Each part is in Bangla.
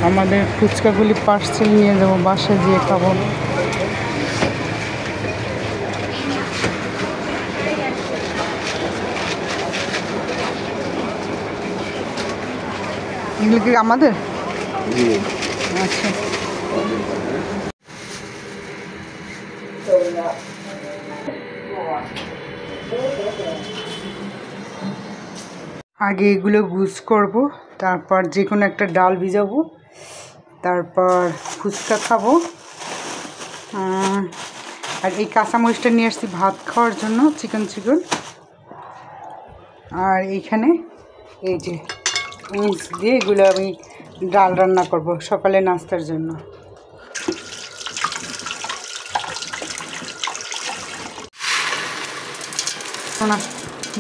আমাদের ফুচকাগুলি পার্সেল নিয়ে যাবো, বাসায় যেয়ে খাবো। এগুলো কি আমাদের? আচ্ছা, আগে এগুলো গুজ করব, তারপর যে কোনো একটা ডাল ভিজাবো, তারপর ফুচকা খাবো। আর এই কাঁচামরিচটা নিয়ে আসছি ভাত খাওয়ার জন্য, চিকেন। আর এইখানে এই যে মিক্স দিয়ে এগুলো আমি ডাল রান্না করব সকালে নাস্তার জন্য।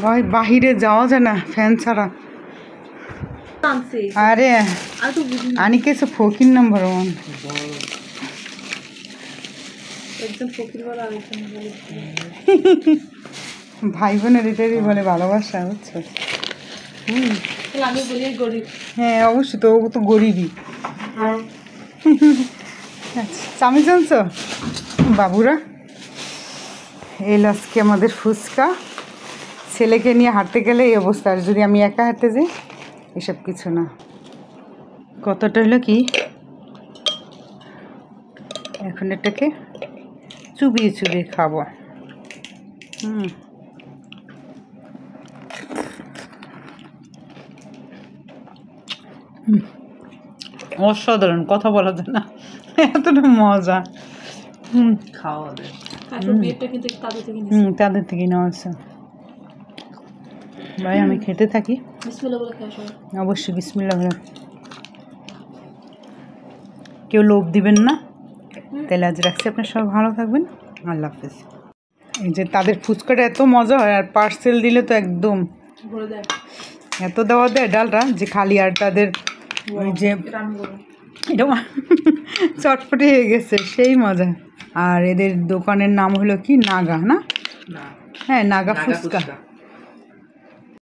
ভাই বাহিরে যাওয়া যায় না ফ্যান ছাড়া। আরে আনি কেছে ফকির নাম্বার 1। ভাই বোনের এটারই বলে ভালোবাসা, বুঝছো? হ্যাঁ অবশ্যই, তো ও তো গরিবই। আমি জানছো বাবুরা এই আজকে আমাদের ফুচকা। ছেলেকে নিয়ে হাঁটতে গেলে এই অবস্থা, আর যদি আমি একা হাঁটতে যাই এসব কিছু না। কতটা হলো কি, এখন এটাকে চুবিয়ে চুবিয়ে খাবো। অসাধারণ, কথা বলা যায় না, এতটা মজা। খাওয়া তাদের থেকে নেওয়া আছে। ভাই আমি খেতে থাকি, অবশ্যই বিসমিল্লাহ বলে। কেউ লোভ দিবেন না। তাহলে আজ রাখছি, আপনার সবাই ভালো থাকবেন, আল্লাহ হাফেজ। এই যে তাদের ফুচকাটা এত মজা হয়, আর পার্সেল দিলে তো একদম এত দেওয়া দেয় ডালটা যে খালি। আর তাদের ওই যে এটা চটপটি হয়ে গেছে, সেই মজা। আর এদের দোকানের নাম হলো কি নাগা, না? হ্যাঁ নাগা ফুচকা।